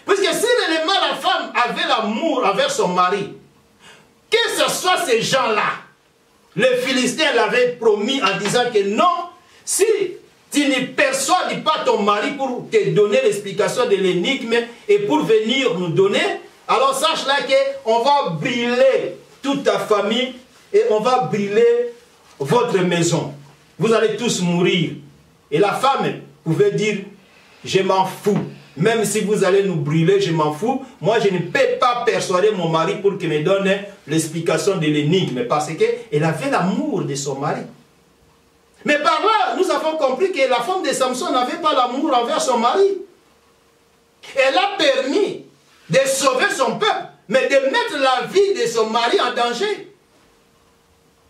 Puisque si réellement la femme avait l'amour envers son mari, que ce soit ces gens-là, les Philistins l'avaient promis en disant que non, si tu ne persuades pas ton mari pour te donner l'explication de l'énigme et pour venir nous donner, alors sache là qu'on va brûler toute ta famille et on va brûler votre maison. Vous allez tous mourir. Et la femme pouvait dire, je m'en fous. Même si vous allez nous brûler, je m'en fous. Moi, je ne peux pas persuader mon mari pour qu'il me donne l'explication de l'énigme. Parce qu'elle avait l'amour de son mari. Mais par là, nous avons compris que la femme de Samson n'avait pas l'amour envers son mari. Elle a permis de sauver son peuple, mais de mettre la vie de son mari en danger.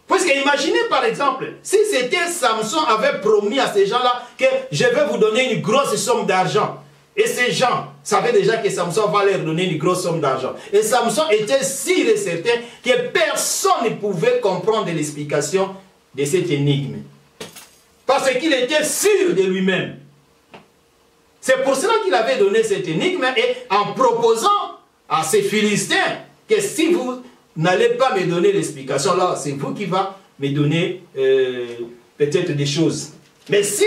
Puisque imaginez par exemple, si c'était Samson avait promis à ces gens-là que je vais vous donner une grosse somme d'argent. Et ces gens savaient déjà que Samson va leur donner une grosse somme d'argent. Et Samson était sûr et certain que personne ne pouvait comprendre l'explication de cette énigme. Parce qu'il était sûr de lui-même. C'est pour cela qu'il avait donné cette énigme et en proposant à ces Philistins que si vous n'allez pas me donner l'explication, là c'est vous qui va me donner peut-être des choses. Mais si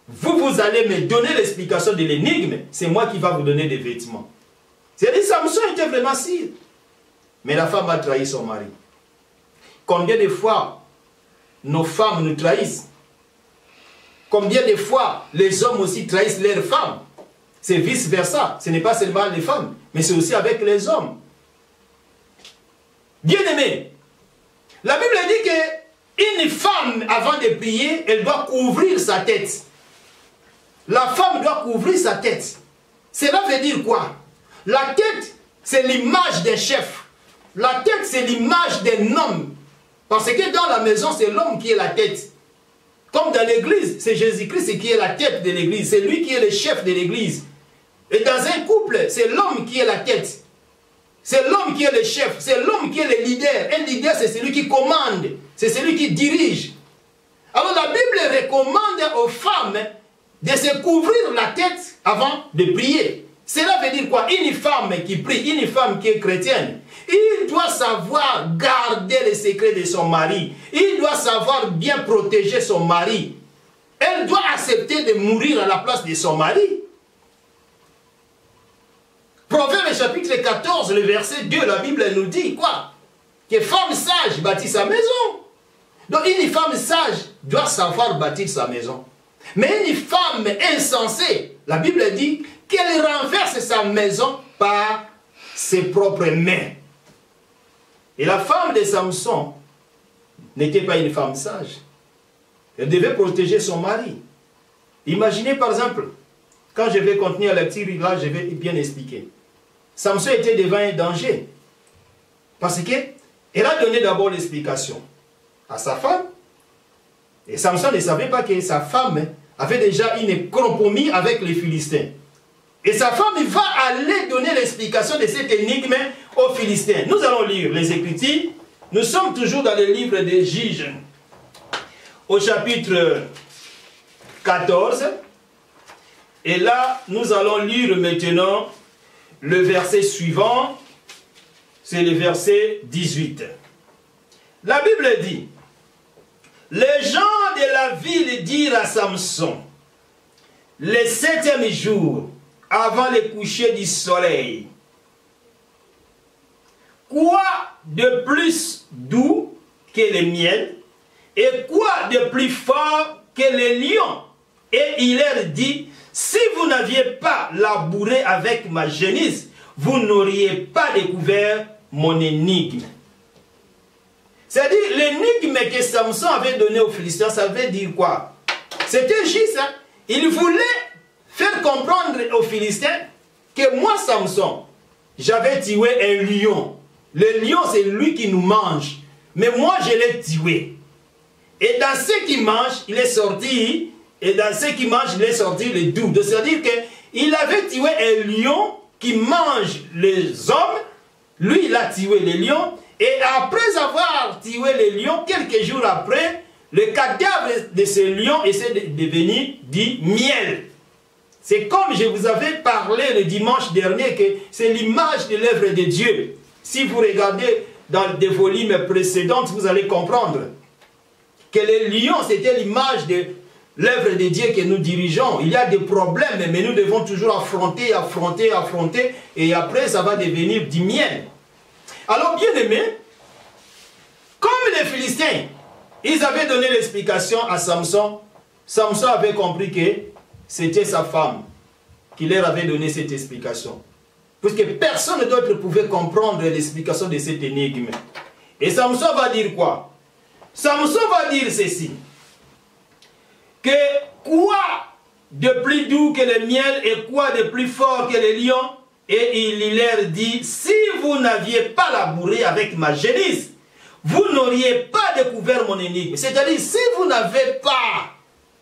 vous allez me donner l'explication de l'énigme, c'est moi qui va vous donner des vêtements. C'est-à-dire Samson était vraiment sûr. Mais la femme a trahi son mari. Combien de fois nos femmes nous trahissent? Combien de fois les hommes aussi trahissent leurs femmes? C'est vice-versa. Ce n'est pas seulement les femmes, mais c'est aussi avec les hommes. Bien aimé, la Bible dit qu'une femme, avant de prier, elle doit couvrir sa tête. La femme doit couvrir sa tête. Cela veut dire quoi? La tête, c'est l'image d'un chef. La tête, c'est l'image d'un homme. Parce que dans la maison, c'est l'homme qui est la tête. Comme dans l'église, c'est Jésus-Christ qui est la tête de l'église. C'est lui qui est le chef de l'église. Et dans un couple, c'est l'homme qui est la tête. C'est l'homme qui est le chef. C'est l'homme qui est le leader. Un leader, c'est celui qui commande. C'est celui qui dirige. Alors la Bible recommande aux femmes de se couvrir la tête avant de prier. Cela veut dire quoi? Une femme qui prie, une femme qui est chrétienne, il doit savoir garder les secrets de son mari. Il doit savoir bien protéger son mari. Elle doit accepter de mourir à la place de son mari. Proverbe chapitre 14, le verset 2, la Bible nous dit quoi? Que femme sage bâtit sa maison. Donc une femme sage doit savoir bâtir sa maison. Mais une femme insensée, la Bible dit qu'elle renverse sa maison par ses propres mains. Et la femme de Samson n'était pas une femme sage. Elle devait protéger son mari. Imaginez par exemple, Quand je vais continuer la lecture, là, je vais bien expliquer. Samson était devant un danger. Parce qu'elle a donné d'abord l'explication à sa femme. Et Samson ne savait pas que sa femme avait déjà une compromis avec les Philistins. Et sa femme va aller donner l'explication de cette énigme aux Philistins. Nous allons lire les Écritures. Nous sommes toujours dans le livre des Juges, au chapitre 14. Et là, nous allons lire maintenant le verset suivant. C'est le verset 18. La Bible dit, les gens de la ville dirent à Samson, le 7e jour, avant le coucher du soleil, quoi de plus doux que le miel et quoi de plus fort que le lion? Et il leur dit, si vous n'aviez pas labouré avec ma génisse, vous n'auriez pas découvert mon énigme. C'est-à-dire, l'énigme que Samson avait donnée aux Philistins, ça veut dire quoi? C'était juste, hein? Il voulait faire comprendre aux Philistins que moi, Samson, j'avais tué un lion. Le lion, c'est lui qui nous mange. Mais moi, je l'ai tué. Et dans ce qu'il mange, il est sorti. Et dans ce qu'il mange, il est sorti le doux. C'est-à-dire qu'il avait tué un lion qui mange les hommes. Lui, il a tué les lions. Et après avoir tué les lions, quelques jours après, le cadavre de ce lion essaie de devenir du miel. C'est comme je vous avais parlé le dimanche dernier que c'est l'image de l'œuvre de Dieu. Si vous regardez dans des volumes précédents, vous allez comprendre que le lion, c'était l'image de l'œuvre de Dieu que nous dirigeons. Il y a des problèmes, mais nous devons toujours affronter, et après ça va devenir du miel. Alors, bien aimés, comme les Philistins, ils avaient donné l'explication à Samson, Samson avait compris que c'était sa femme qui leur avait donné cette explication. Puisque personne d'autre pouvait comprendre l'explication de cette énigme. Et Samson va dire quoi? Samson va dire ceci. Que quoi de plus doux que le miel et quoi de plus fort que le lion? Et il leur dit, si vous n'aviez pas labouré avec ma génisse, vous n'auriez pas découvert mon énigme. C'est-à-dire, si vous n'avez pas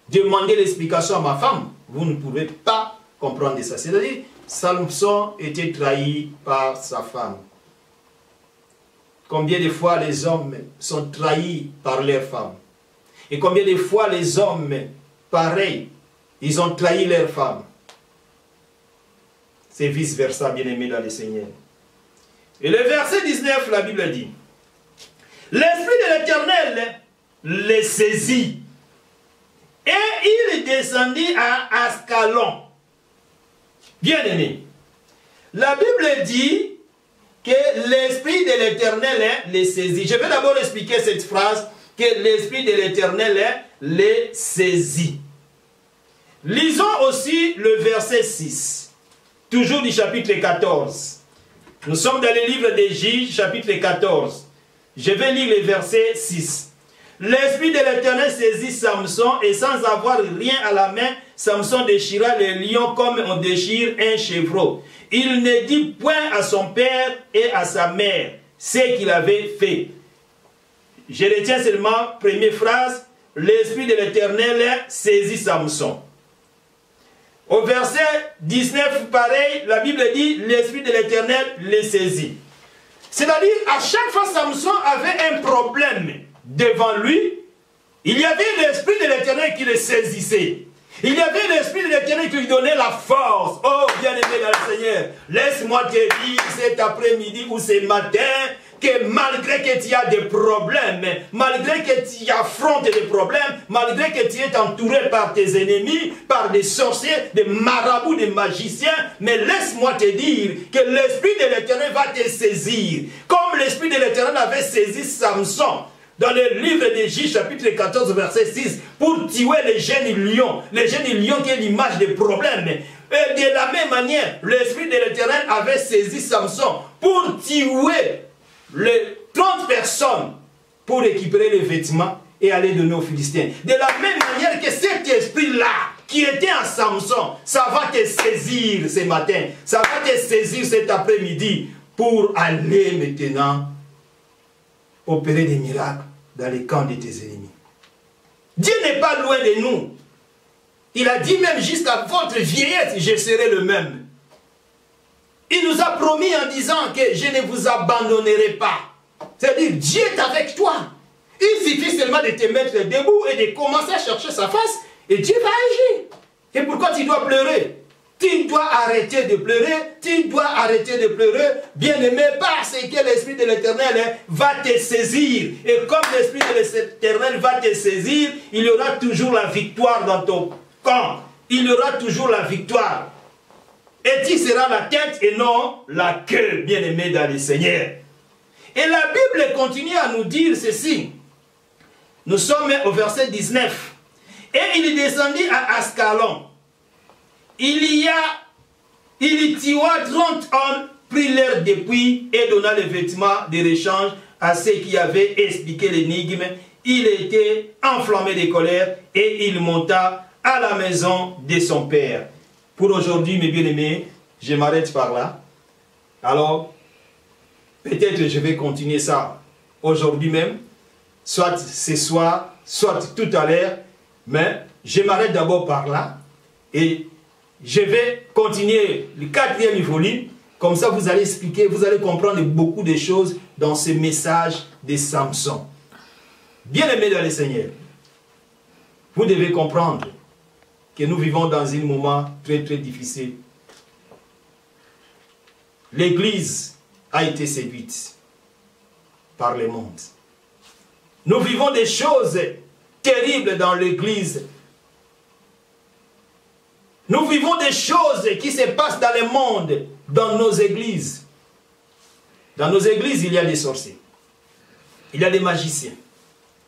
demandé l'explication à ma femme, vous ne pouvez pas comprendre ça. C'est-à-dire, Samson était trahi par sa femme. Combien de fois les hommes sont trahis par leurs femmes? Et combien de fois les hommes, pareil, ils ont trahi leurs femmes? C'est vice-versa, bien-aimé dans le Seigneur. Et le verset 19, la Bible dit, l'Esprit de l'Éternel les saisit, et il descendit à Ascalon. Bien-aimé, la Bible dit que l'Esprit de l'Éternel les saisit. Je vais d'abord expliquer cette phrase, que l'Esprit de l'Éternel les saisit. Lisons aussi le verset 6, toujours du chapitre 14. Nous sommes dans le livre des Juges, chapitre 14. Je vais lire le verset 6. L'Esprit de l'Éternel saisit Samson et sans avoir rien à la main, Samson déchira le lion comme on déchire un chevreau. Il ne dit point à son père et à sa mère ce qu'il avait fait. Je retiens seulement, première phrase, l'Esprit de l'Éternel saisit Samson. Au verset 19, pareil, la Bible dit, l'Esprit de l'Éternel les saisit. C'est-à-dire, à chaque fois Samson avait un problème devant lui, il y avait l'Esprit de l'Éternel qui le saisissait. Il y avait l'Esprit de l'Éternel qui lui donnait la force. Oh, bien-aimé dans le Seigneur, laisse-moi te dire cet après-midi ou ce matin que malgré que tu as des problèmes, malgré que tu affrontes des problèmes, malgré que tu es entouré par tes ennemis, par des sorciers, des marabouts, des magiciens, mais laisse-moi te dire que l'Esprit de l'Éternel va te saisir. Comme l'Esprit de l'Éternel avait saisi Samson dans le livre des Juges, chapitre 14, verset 6, pour tuer les jeunes lions qui est l'image des problèmes. Et de la même manière, l'Esprit de l'Éternel avait saisi Samson pour tuer les 30 personnes pour récupérer les vêtements et aller donner aux Philistins. De la même manière que cet esprit-là qui était en Samson, ça va te saisir ce matin, ça va te saisir cet après-midi pour aller maintenant opérer des miracles dans les camps de tes ennemis. Dieu n'est pas loin de nous. Il a dit même jusqu'à votre vieillesse, je serai le même. Il nous a promis en disant que je ne vous abandonnerai pas. C'est-à-dire, Dieu est avec toi. Il suffit seulement de te mettre debout et de commencer à chercher sa face et Dieu va agir. Et pourquoi tu dois pleurer? Tu dois arrêter de pleurer, tu dois arrêter de pleurer, bien-aimé, parce que l'Esprit de l'Éternel va te saisir. Et comme l'Esprit de l'Éternel va te saisir, il y aura toujours la victoire dans ton camp. Il y aura toujours la victoire. Et tu seras la tête et non la queue, bien-aimé dans le Seigneur. Et la Bible continue à nous dire ceci. Nous sommes au verset 19. Et il descendit à Ascalon. Il tua 30 hommes, prit leur dépouille et donna les vêtements de rechange à ceux qui avaient expliqué l'énigme. Il était enflammé de colère et il monta à la maison de son père. Pour aujourd'hui, mes bien-aimés, je m'arrête par là. Alors, peut-être je vais continuer ça aujourd'hui même, soit ce soir, soit tout à l'heure, mais je m'arrête d'abord par là et je vais continuer le 4e volume. Comme ça, vous allez expliquer, vous allez comprendre beaucoup de choses dans ce message de Samson. Bien-aimés dans le Seigneur, vous devez comprendre que nous vivons dans un moment très très difficile. L'Église a été séduite par le monde. Nous vivons des choses terribles dans l'Église. Nous vivons des choses qui se passent dans le monde, dans nos églises. Dans nos églises, il y a des sorciers. Il y a des magiciens.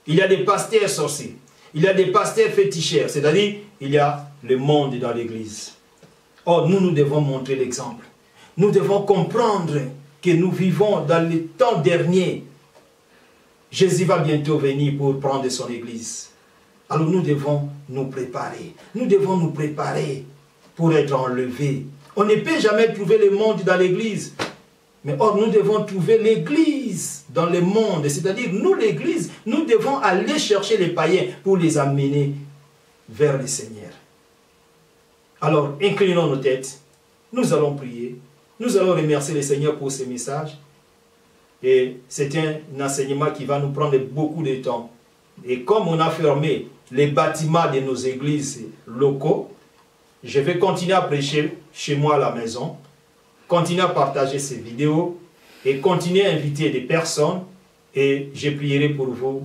Il y a des pasteurs sorciers. Il y a des pasteurs féticheurs. C'est-à-dire, il y a le monde dans l'église. Or, nous devons montrer l'exemple. Nous devons comprendre que nous vivons dans les temps derniers. Jésus va bientôt venir pour prendre son église. Alors nous devons nous préparer. Nous devons nous préparer pour être enlevés. On ne peut jamais trouver le monde dans l'église. Mais or, nous devons trouver l'église dans le monde. C'est-à-dire, nous, l'église, nous devons aller chercher les païens pour les amener vers le Seigneur. Alors, inclinons nos têtes. Nous allons prier. Nous allons remercier le Seigneur pour ce message. Et c'est un enseignement qui va nous prendre beaucoup de temps. Et comme on a fermé les bâtiments de nos églises locaux, je vais continuer à prêcher chez moi à la maison, continuer à partager ces vidéos et continuer à inviter des personnes et je prierai pour vous.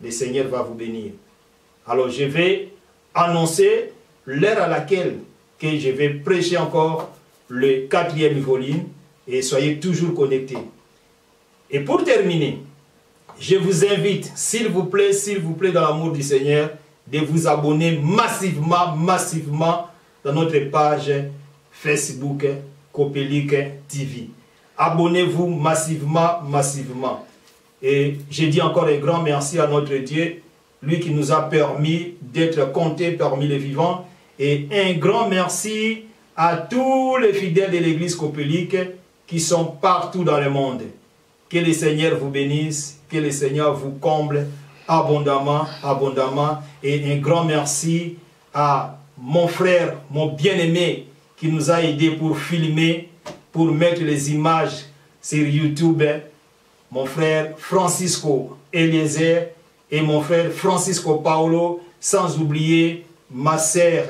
Le Seigneur va vous bénir. Alors je vais annoncer l'heure à laquelle que je vais prêcher encore le 4e volume et soyez toujours connectés. Et pour terminer, je vous invite, s'il vous plaît, dans l'amour du Seigneur, de vous abonner massivement dans notre page Facebook Copelic TV. Abonnez-vous massivement. Et je dis encore un grand merci à notre Dieu, lui qui nous a permis d'être comptés parmi les vivants. Et un grand merci à tous les fidèles de l'église Copelic qui sont partout dans le monde. Que le Seigneur vous bénisse, que le Seigneur vous comble abondamment. Et un grand merci à mon frère, mon bien-aimé, qui nous a aidés pour filmer, pour mettre les images sur YouTube. Mon frère Francisco Eliezer et mon frère Francisco Paulo, sans oublier ma sœur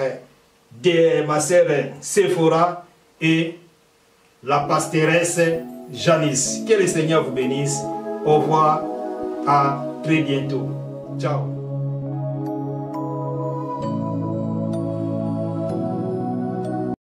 Sephora et la pastoresse Janice. Que le Seigneur vous bénisse. Au revoir. À très bientôt. Ciao.